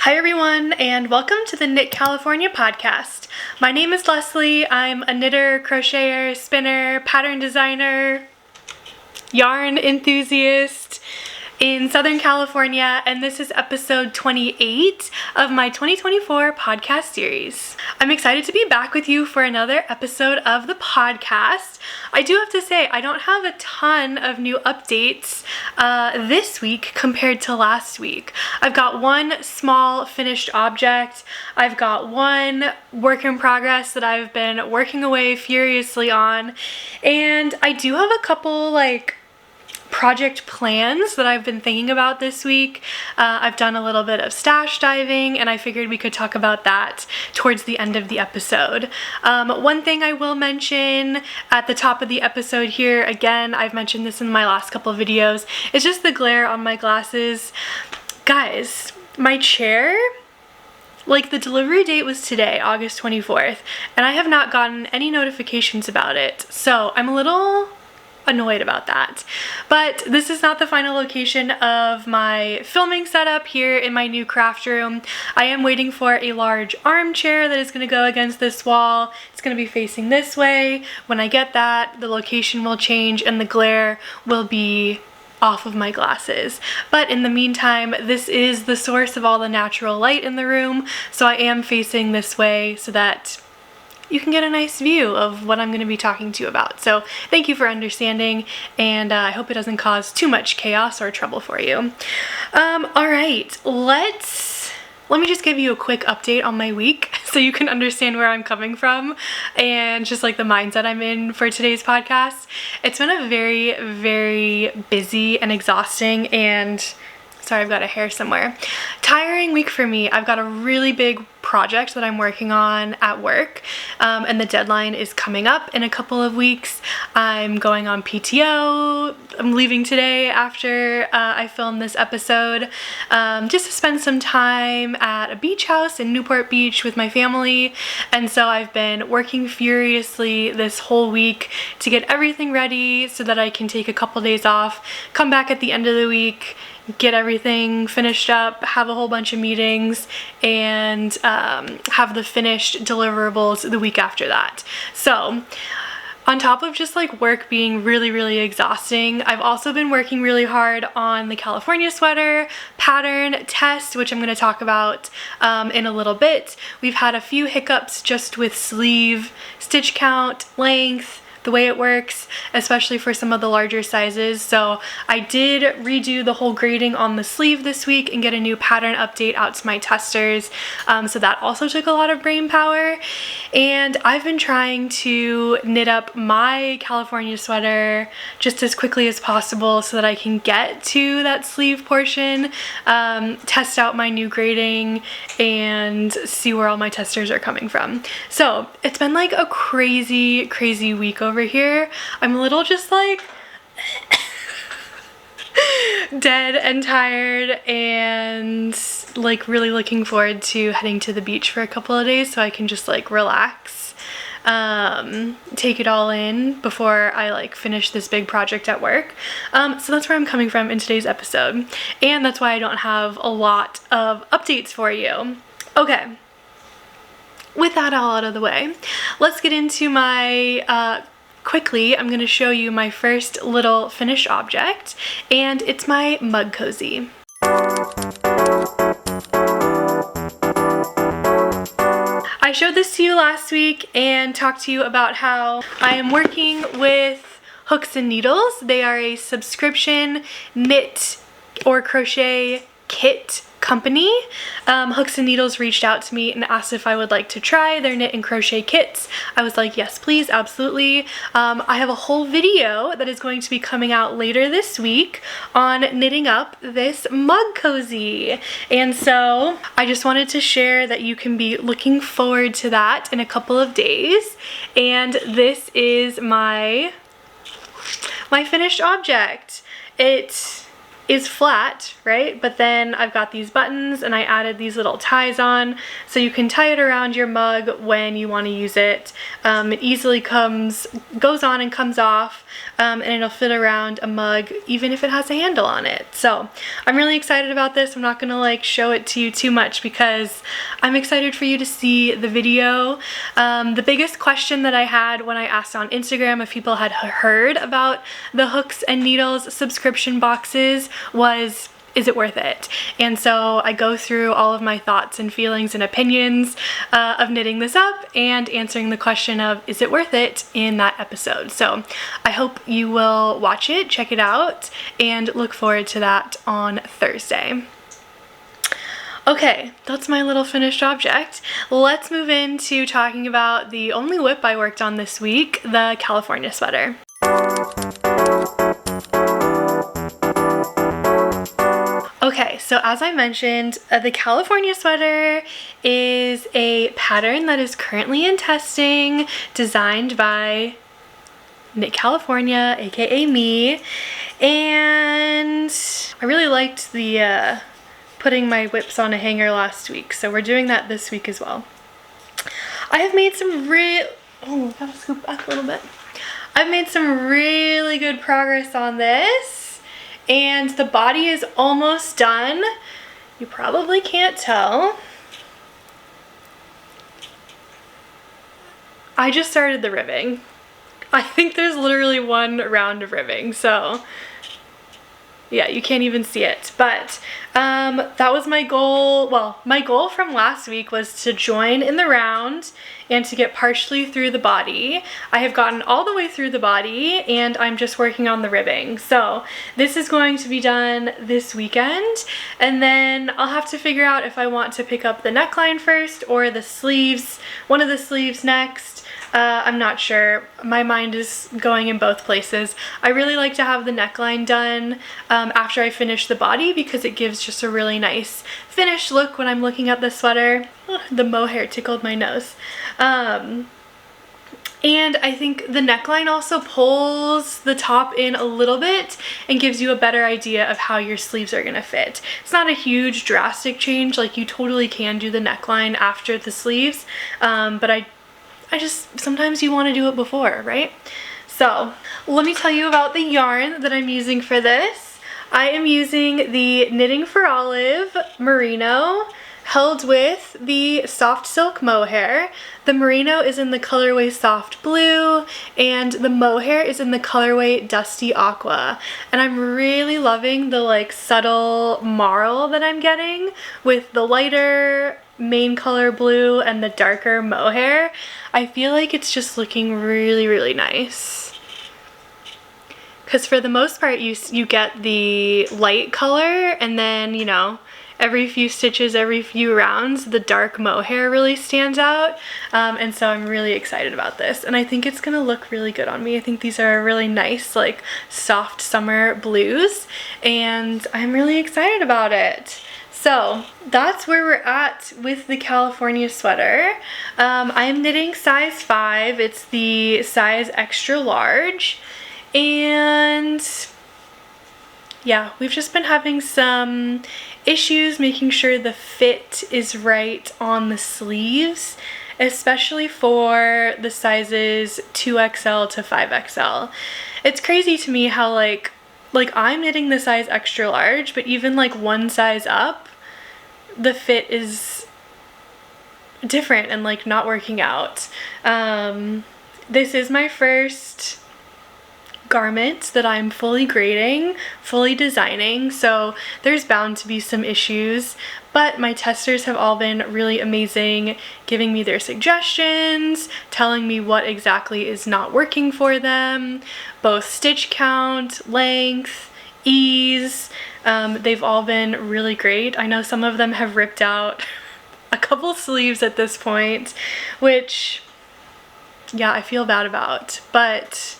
Hi everyone, and welcome to the Knit California podcast. My name is Leslie. I'm a knitter, crocheter, spinner, pattern designer, yarn enthusiast in Southern California, and this is episode 28 of my 2024 podcast series. I'm excited to be back with you for another episode of the podcast. I do have to say, I don't have a ton of new updates this week compared to last week. I've got one small finished object. I've got one work in progress that I've been working away furiously on, and I do have a couple project plans that I've been thinking about this week. I've done a little bit of stash diving, and I figured we could talk about that towards the end of the episode. One thing I will mention at the top of the episode here, again, I've mentioned this in my last couple of videos, is just the glare on my glasses. Guys, my chair, the delivery date was today, August 24th, and I have not gotten any notifications about it, so I'm a little annoyed about that. But this is not the final location of my filming setup here in my new craft room. I am waiting for a large armchair that is going to go against this wall. It's going to be facing this way. When I get that, the location will change and the glare will be off of my glasses. But in the meantime, this is the source of all the natural light in the room, so I am facing this way so that you can get a nice view of what I'm going to be talking to you about. So thank you for understanding, and I hope it doesn't cause too much chaos or trouble for you. All right, let me just give you a quick update on my week so you can understand where I'm coming from and just the mindset I'm in for today's podcast. It's been a very, very busy and exhausting and sorry, I've got a hair somewhere. Tiring week for me. I've got a really big project that I'm working on at work, and the deadline is coming up in a couple of weeks. I'm going on PTO. I'm leaving today after I film this episode, just to spend some time at a beach house in Newport Beach with my family, and so I've been working furiously this whole week to get everything ready so that I can take a couple days off, come back at the end of the week, get everything finished up, have a whole bunch of meetings, and have the finished deliverables the week after that. So on top of just work being really, really exhausting, I've also been working really hard on the California sweater pattern test, which I'm going to talk about in a little bit. We've had a few hiccups just with sleeve, stitch count, length, the way it works, especially for some of the larger sizes. So I did redo the whole grading on the sleeve this week and get a new pattern update out to my testers. So that also took a lot of brain power. And I've been trying to knit up my California sweater just as quickly as possible so that I can get to that sleeve portion, test out my new grading, and see where all my testers are coming from. So it's been a crazy, crazy week over here. I'm a little just dead and tired, and really looking forward to heading to the beach for a couple of days so I can just relax, take it all in before I finish this big project at work. So that's where I'm coming from in today's episode, and that's why I don't have a lot of updates for you. Okay, with that all out of the way, let's get into my quickly, I'm going to show you my first little finished object, and it's my mug cozy. I showed this to you last week and talked to you about how I am working with Hooks and Needles. They are a subscription knit or crochet kit company. Hooks and Needles reached out to me and asked if I would like to try their knit and crochet kits. I was like, yes, please, absolutely. I have a whole video that is going to be coming out later this week on knitting up this mug cozy. And so I just wanted to share that you can be looking forward to that in a couple of days. And this is my finished object. It is flat, right? But then I've got these buttons and I added these little ties on so you can tie it around your mug when you want to use it. It easily goes on and comes off, and it'll fit around a mug even if it has a handle on it. So I'm really excited about this. I'm not gonna like show it to you too much because I'm excited for you to see the video. The biggest question that I had when I asked on Instagram if people had heard about the hooks and needles subscription boxes was, is it worth it? And so I go through all of my thoughts and feelings and opinions of knitting this up and answering the question of, is it worth it, in that episode. So I hope you will watch it, check it out, and look forward to that on Thursday. Okay, that's my little finished object. Let's move into talking about the only whip I worked on this week, the California sweater. Okay, so as I mentioned, the California sweater is a pattern that is currently in testing, designed by Knit California, aka me, and I really liked the putting my whips on a hanger last week, so we're doing that this week as well. I have made some gotta scoop back a little bit. I've made some really good progress on this, and the body is almost done. You probably can't tell. I just started the ribbing. I think there's literally one round of ribbing, so yeah, you can't even see it, but that was my goal. Well, my goal from last week was to join in the round and to get partially through the body. I have gotten all the way through the body and I'm just working on the ribbing. So this is going to be done this weekend, and then I'll have to figure out if I want to pick up the neckline first or the sleeves, one of the sleeves next. I'm not sure. My mind is going in both places. I really like to have the neckline done after I finish the body because it gives just a really nice finished look when I'm looking at the sweater. Oh, the mohair tickled my nose. And I think the neckline also pulls the top in a little bit and gives you a better idea of how your sleeves are gonna fit. It's not a huge drastic change, like you totally can do the neckline after the sleeves, but I just, sometimes you want to do it before, right? So let me tell you about the yarn that I'm using for this. I am using the Knitting for Olive Merino, held with the soft silk mohair. The merino is in the colorway soft blue and the mohair is in the colorway dusty aqua. And I'm really loving the like subtle marl that I'm getting with the lighter main color blue and the darker mohair. I feel like it's just looking really, really nice. Because for the most part you get the light color, and then, you know, every few stitches, every few rounds, the dark mohair really stands out. And so I'm really excited about this. And I think it's gonna look really good on me. I think these are really nice, like soft summer blues. And I'm really excited about it. So that's where we're at with the California sweater. I am knitting size 5. It's the size extra large. And yeah, we've just been having some issues making sure the fit is right on the sleeves, especially for the sizes 2XL to 5XL. It's crazy to me how like I'm knitting the size extra large, but even like one size up, the fit is different and like not working out. This is my first garment that I'm fully grading, fully designing, so there's bound to be some issues, but my testers have all been really amazing, giving me their suggestions, telling me what exactly is not working for them, both stitch count, length, ease. They've all been really great. I know some of them have ripped out a couple sleeves at this point, which, yeah, I feel bad about, but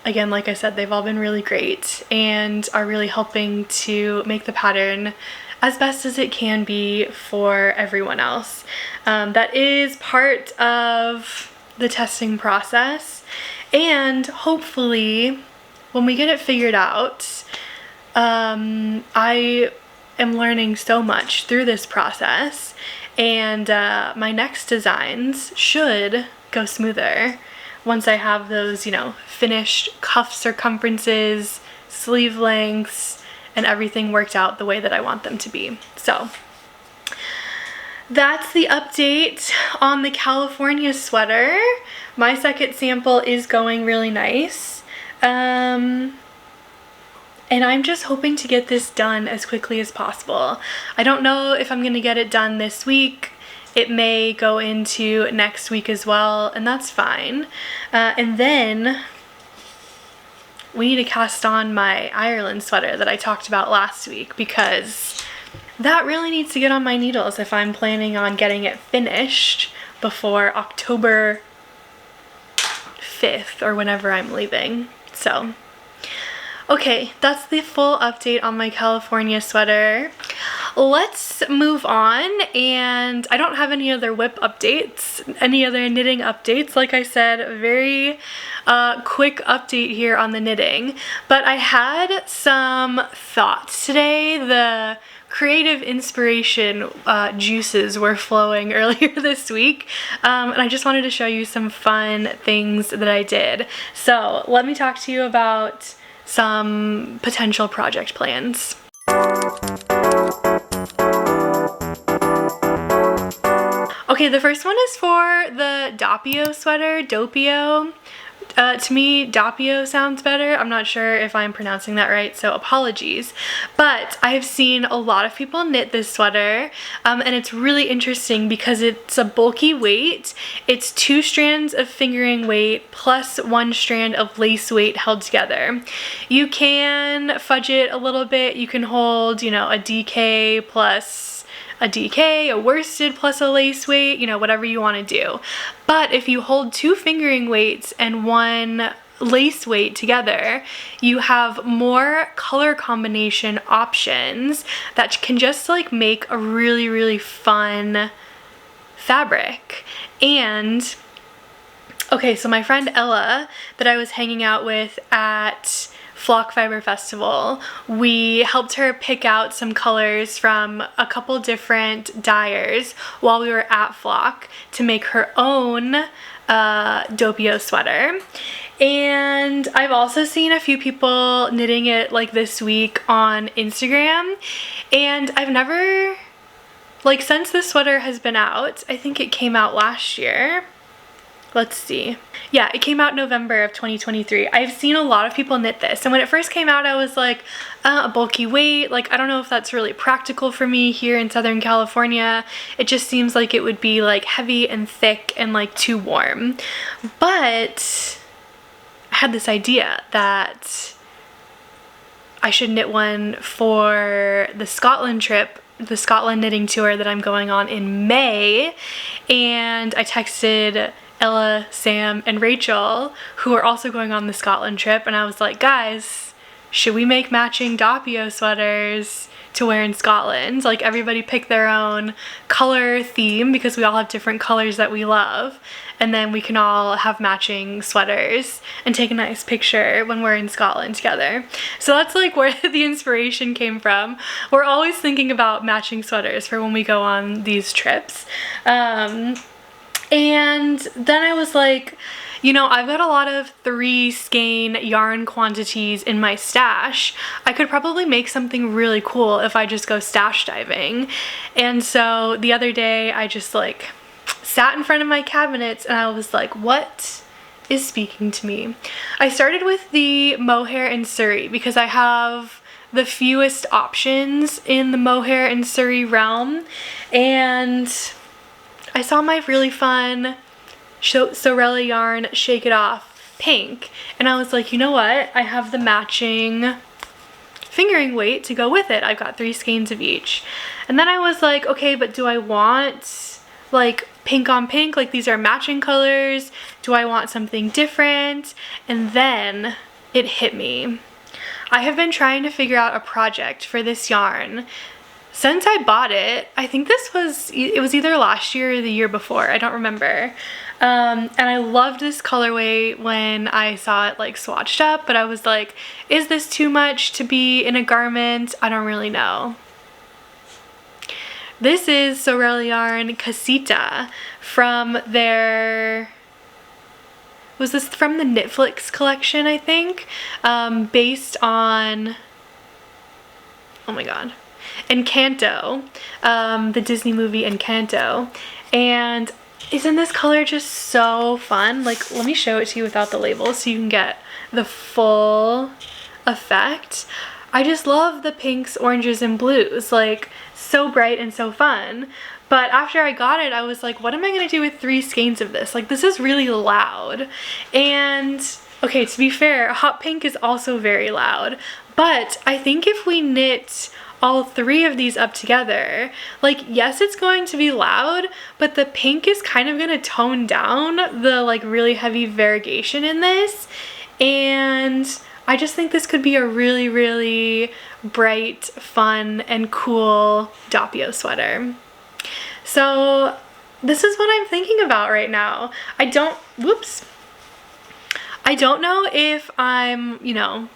again, like I said, they've all been really great and are really helping to make the pattern as best as it can be for everyone else. That is part of the testing process, and hopefully when we get it figured out, I am learning so much through this process, and my next designs should go smoother once I have those, you know, finished cuff circumferences, sleeve lengths, and everything worked out the way that I want them to be. So that's the update on the California sweater. My second sample is going really nice. And I'm just hoping to get this done as quickly as possible. I don't know if I'm going to get it done this week. It may go into next week as well, and that's fine. And then we need to cast on my Ireland sweater that I talked about last week, because that really needs to get on my needles if I'm planning on getting it finished before October 5th or whenever I'm leaving. So okay, that's the full update on my California sweater. Let's move on, and I don't have any other whip updates, any other knitting updates. Like I said, a very quick update here on the knitting, but I had some thoughts today. The creative inspiration juices were flowing earlier this week, and I just wanted to show you some fun things that I did. So let me talk to you about some potential project plans. Okay, the first one is for the Doppio sweater, Doppio. To me, Doppio sounds better. I'm not sure if I'm pronouncing that right, so apologies. But I've seen a lot of people knit this sweater, and it's really interesting because it's a bulky weight. It's 2 strands of fingering weight plus 1 strand of lace weight held together. You can fudge it a little bit. You can hold, you know, a DK plus a DK, a worsted plus a lace weight, you know, whatever you want to do. But if you hold 2 fingering weights and 1 lace weight together, you have more color combination options that can just like make a really, really fun fabric. And okay, so my friend Ella that I was hanging out with at Flock Fiber Festival, we helped her pick out some colors from a couple different dyers while we were at Flock to make her own Doppio sweater. And I've also seen a few people knitting it like this week on Instagram, and I've never, like, since this sweater has been out, I think it came out last year. Let's see. Yeah, it came out November of 2023. I've seen a lot of people knit this, and when it first came out, I was like, a bulky weight, like, I don't know if that's really practical for me here in Southern California. It just seems like it would be like heavy and thick and like too warm. But I had this idea that I should knit one for the Scotland trip, the Scotland knitting tour that I'm going on in May, and I texted Ella, Sam, and Rachel, who are also going on the Scotland trip, and I was like, guys, should we make matching Doppio sweaters to wear in Scotland? Like, everybody pick their own color theme because we all have different colors that we love, and then we can all have matching sweaters and take a nice picture when we're in Scotland together. So that's like where the inspiration came from. We're always thinking about matching sweaters for when we go on these trips. And then I was like, you know, I've got a lot of 3 skein yarn quantities in my stash. I could probably make something really cool if I just go stash diving. And so the other day I just like sat in front of my cabinets and I was like, what is speaking to me? I started with the mohair and Surrey because I have the fewest options in the mohair and Surrey realm, and I saw my really fun Sorella yarn Shake It Off pink, and I was like, you know what? I have the matching fingering weight to go with it. I've got 3 skeins of each. And then I was like, okay, but do I want like pink on pink? Like, these are matching colors. Do I want something different? And then it hit me. I have been trying to figure out a project for this yarn since I bought it, I think it was either last year or the year before, I don't remember. And I loved this colorway when I saw it like swatched up, but I was like, is this too much to be in a garment? I don't really know. This is Sorel Yarn Casita from their, was this from the Knitflix collection, I think? Based on, oh my god, Encanto, the Disney movie Encanto. And isn't this color just so fun? Like, let me show it to you without the label so you can get the full effect. I just love the pinks, oranges, and blues. Like, so bright and so fun. But after I got it, I was like, what am I gonna do with 3 skeins of this? Like, this is really loud. And, okay, to be fair, hot pink is also very loud. But I think if we knit all 3 of these up together, like, yes, it's going to be loud, but the pink is kind of gonna tone down the like really heavy variegation in this. And I just think this could be a really, really bright, fun, and cool Doppio sweater. So this is what I'm thinking about right now. I don't know if I'm, you know,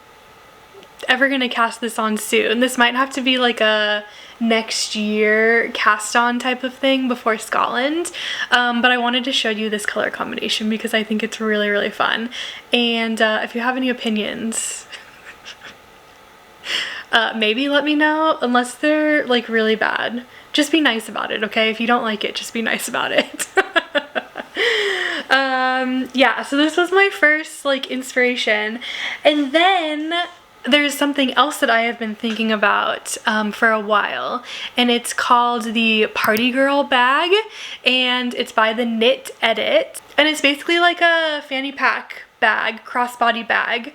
ever gonna cast this on soon. This might have to be like a next year cast on type of thing before Scotland, but I wanted to show you this color combination because I think it's really, really fun. And if you have any opinions, maybe let me know, unless they're like really bad. Just be nice about it, okay? If you don't like it, just be nice about it. Yeah, so this was my first like inspiration. And then there's something else that I have been thinking about for a while, and it's called the Party Girl bag, and it's by the Knit Edit, and it's basically like a fanny pack bag, crossbody bag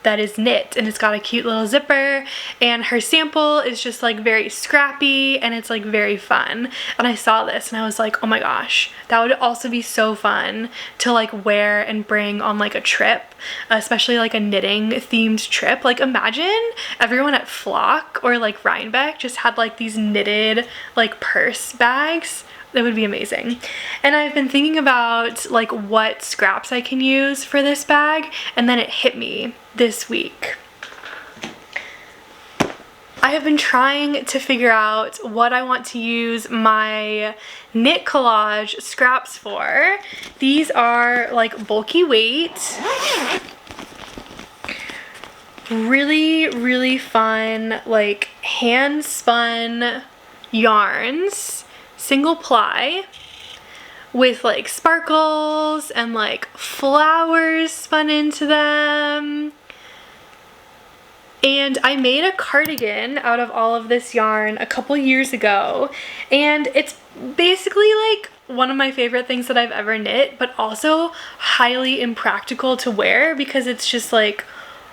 that is knit, and it's got a cute little zipper, and her sample is just like very scrappy, and it's like very fun. And I saw this and I was like, oh my gosh, that would also be so fun to like wear and bring on like a trip, especially like a knitting themed trip. Like, imagine everyone at Flock or like Rhinebeck just had like these knitted like purse bags. That would be amazing. And I've been thinking about like what scraps I can use for this bag, and then it hit me this week. I have been trying to figure out what I want to use my knit collage scraps for. These are like bulky weight, really, really fun, like hand spun yarns, single ply, with like sparkles and like flowers spun into them. And I made a cardigan out of all of this yarn a couple years ago, and it's basically like one of my favorite things that I've ever knit, but also highly impractical to wear because it's just like,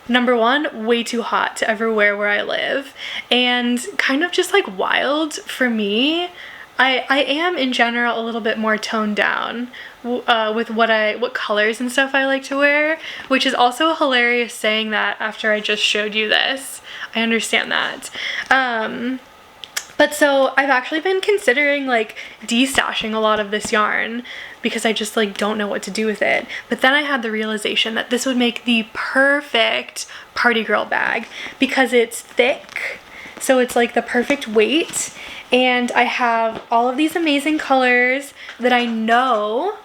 number one, way too hot to ever wear where I live, and kind of just like wild for me. I am in general a little bit more toned down with what colors and stuff I like to wear, which is also hilarious saying that after I just showed you this. I understand that. But so I've actually been considering like destashing a lot of this yarn because I just like don't know what to do with it. But then I had the realization that this would make the perfect party girl bag because it's thick, so it's like the perfect weight. And I have all of these amazing colors that I know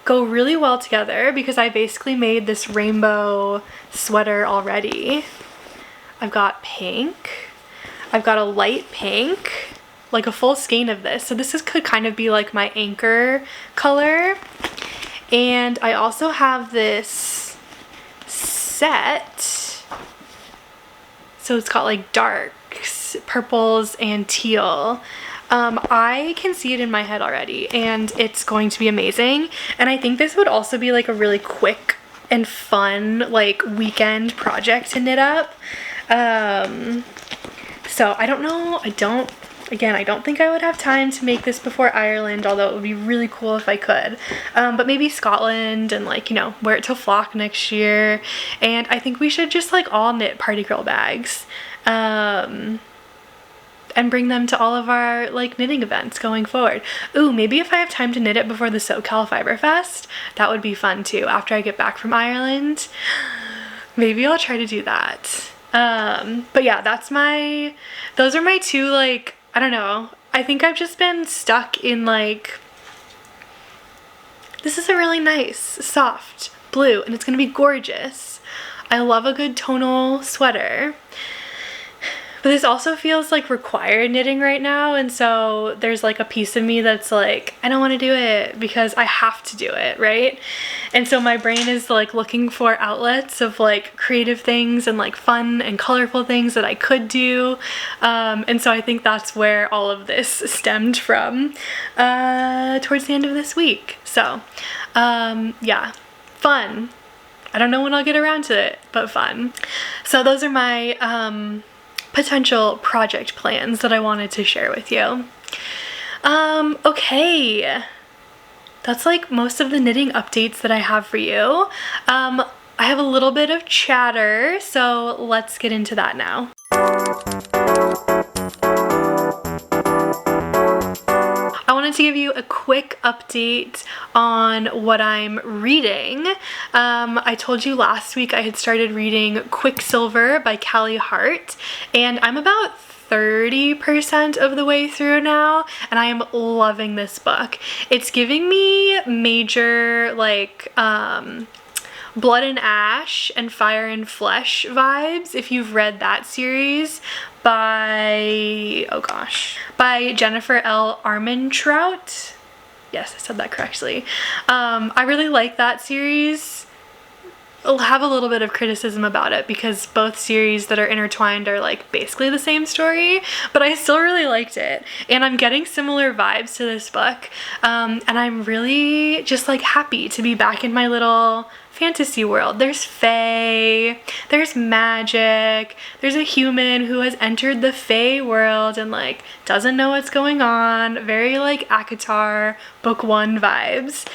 go really well together because I basically made this rainbow sweater already. I've got pink, I've got a light pink, like a full skein of this. So this could kind of be like my anchor color. And I also have this set. So it's got like darks, purples, and teal. I can see it in my head already, and it's going to be amazing. And I think this would also be like a really quick and fun like weekend project to knit up. So I don't know, I don't think I would have time to make this before Ireland, although it would be really cool if I could. But maybe Scotland, and like, you know, wear it to Flock next year. And I think we should just like all knit party girl bags. and bring them to all of our like knitting events going forward. Ooh, maybe if I have time to knit it before the SoCal Fiber Fest, that would be fun too. After I get back from Ireland, maybe I'll try to do that. But yeah, those are my two, like, I don't know. I think I've just been stuck in like, this is a really nice, soft blue and it's gonna be gorgeous. I love a good tonal sweater. But this also feels like required knitting right now, and so there's like a piece of me that's like, I don't want to do it because I have to do it, right? And so my brain is like looking for outlets of like creative things and like fun and colorful things that I could do. And so I think that's where all of this stemmed from towards the end of this week. So yeah, fun. I don't know when I'll get around to it, but fun. So those are my potential project plans that I wanted to share with you. Okay, that's like most of the knitting updates that I have for you. I have a little bit of chatter, so let's get into that now. I wanted to give you a quick update on what I'm reading. I told you last week I had started reading Quicksilver by Callie Hart, and I'm about 30% of the way through now, and I am loving this book. It's giving me major like Blood and Ash and Fire and Flesh vibes, if you've read that series by, oh gosh, by Jennifer L. Armentrout. Yes, I said that correctly. I really like that series. I'll have a little bit of criticism about it because both series that are intertwined are like basically the same story, but I still really liked it, and I'm getting similar vibes to this book, and I'm really just like happy to be back in my little fantasy world. There's fae, there's magic, there's a human who has entered the fae world and like doesn't know what's going on. Very like ACOTAR book 1 vibes.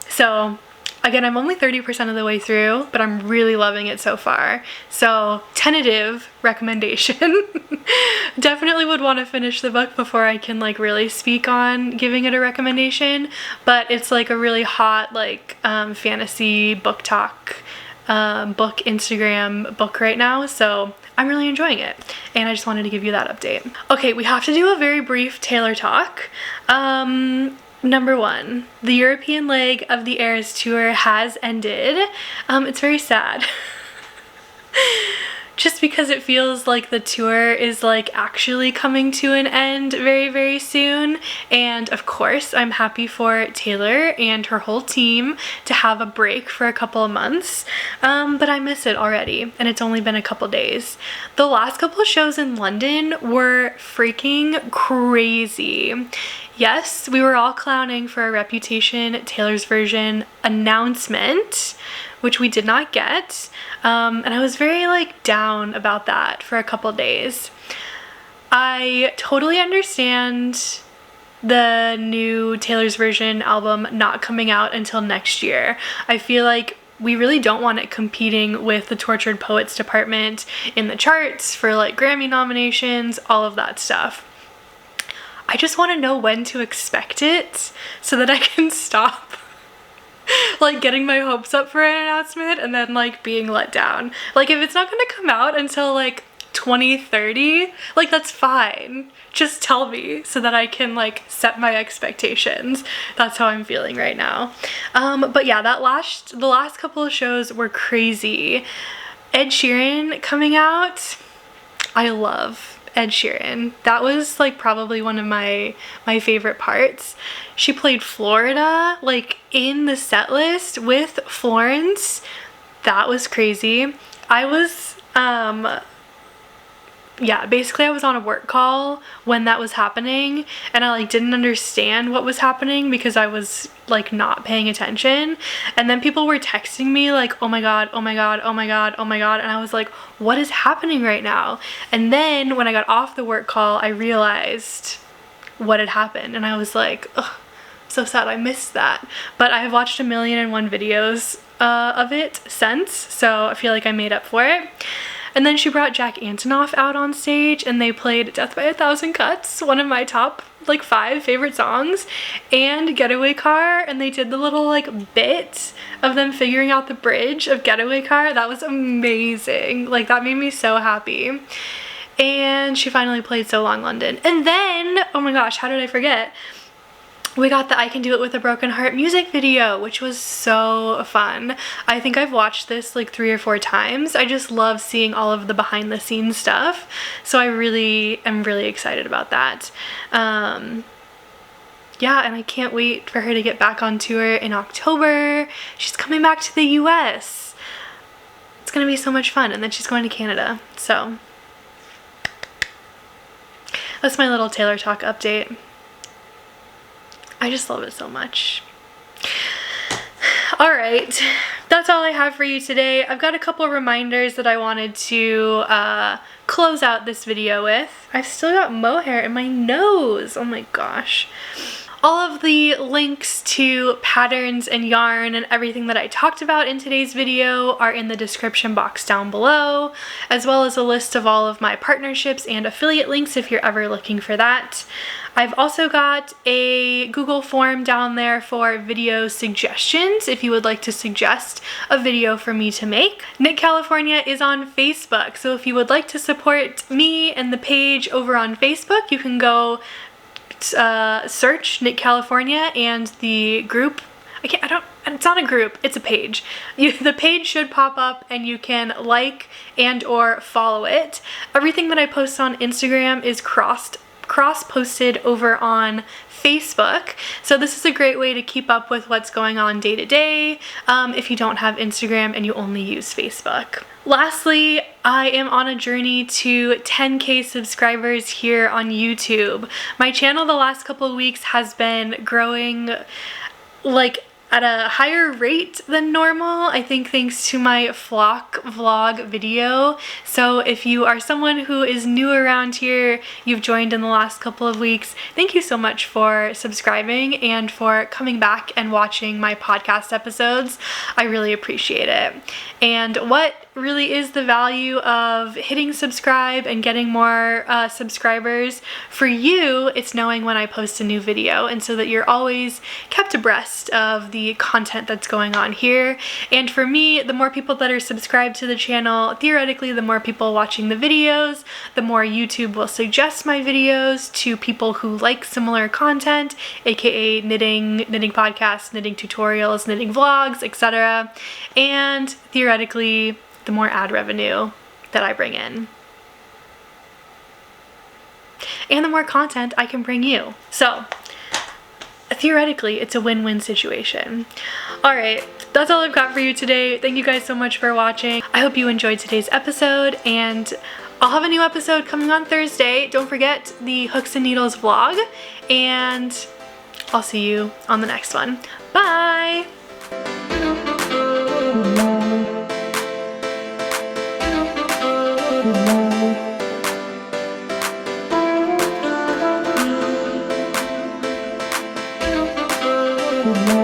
So again, I'm only 30% of the way through, but I'm really loving it so far. So, tentative recommendation. Definitely would want to finish the book before I can like really speak on giving it a recommendation, but it's like a really hot like fantasy book talk book Instagram book right now, so I'm really enjoying it, and I just wanted to give you that update. Okay, we have to do a very brief Taylor talk. Number 1, the European leg of the Eras Tour has ended. It's very sad. Just because it feels like the tour is like actually coming to an end very, very soon. And of course, I'm happy for Taylor and her whole team to have a break for a couple of months. But I miss it already, and it's only been a couple days. The last couple of shows in London were freaking crazy. Yes, we were all clowning for a Reputation Taylor's version announcement, which we did not get, and I was very like down about that for a couple days. I totally understand the new Taylor's version album not coming out until next year. I feel like we really don't want it competing with the Tortured Poets department in the charts for like Grammy nominations, all of that stuff. I just want to know when to expect it so that I can stop like getting my hopes up for an announcement and then like being let down. Like if it's not going to come out until like 2030, like that's fine. Just tell me so that I can like set my expectations. That's how I'm feeling right now. But yeah, the last couple of shows were crazy. Ed Sheeran coming out. I love Ed Sheeran. That was like probably one of my favorite parts. She played Florida like in the set list with Florence. That was crazy. I was yeah, basically I was on a work call when that was happening, and I like didn't understand what was happening because I was like not paying attention, and then people were texting me like, oh my god, oh my god, oh my god, oh my god, and I was like, what is happening right now? And then when I got off the work call, I realized what had happened, and I was like, ugh, so sad, I missed that. But I have watched 1,000,001 videos of it since, so I feel like I made up for it. And then she brought Jack Antonoff out on stage and they played Death by a Thousand Cuts, one of my top like 5 favorite songs, and Getaway Car, and they did the little like bit of them figuring out the bridge of Getaway Car. That was amazing. Like, that made me so happy. And she finally played So Long London. And then, oh my gosh, how did I forget? We got the I Can Do It With a Broken Heart music video, which was so fun. I think I've watched this like 3 or 4 times. I just love seeing all of the behind the scenes stuff. So I really am really excited about that. Yeah, and I can't wait for her to get back on tour in October. She's coming back to the US. It's gonna be so much fun. And then she's going to Canada. So that's my little Taylor Talk update. I just love it so much. All right, that's all I have for you today. I've got a couple of reminders that I wanted to close out this video with. I've still got mohair in my nose. Oh my gosh. All of the links to patterns and yarn and everything that I talked about in today's video are in the description box down below, as well as a list of all of my partnerships and affiliate links if you're ever looking for that. I've also got a Google form down there for video suggestions if you would like to suggest a video for me to make. Knit California is on Facebook, so if you would like to support me and the page over on Facebook, you can go search Knit California and the group. It's not a group, it's a page. The page should pop up and you can like and or follow it. Everything that I post on Instagram is cross-posted over on Facebook, so this is a great way to keep up with what's going on day to day if you don't have Instagram and you only use Facebook. Lastly, I am on a journey to 10K subscribers here on YouTube. My channel the last couple of weeks has been growing like at a higher rate than normal, I think thanks to my flock vlog video. So if you are someone who is new around here, you've joined in the last couple of weeks, thank you so much for subscribing and for coming back and watching my podcast episodes. I really appreciate it. And what really is the value of hitting subscribe and getting more subscribers for you? It's knowing when I post a new video, and so that you're always kept abreast of the content that's going on here. And for me, the more people that are subscribed to the channel, theoretically the more people watching the videos, the more YouTube will suggest my videos to people who like similar content, aka knitting podcasts, knitting tutorials, knitting vlogs, etc. And theoretically, the more ad revenue that I bring in, and the more content I can bring you. So theoretically, it's a win-win situation. All right, that's all I've got for you today. Thank you guys so much for watching. I hope you enjoyed today's episode, and I'll have a new episode coming on Thursday. Don't forget the Hooks and Needles vlog, and I'll see you on the next one. Bye! Mm-hmm.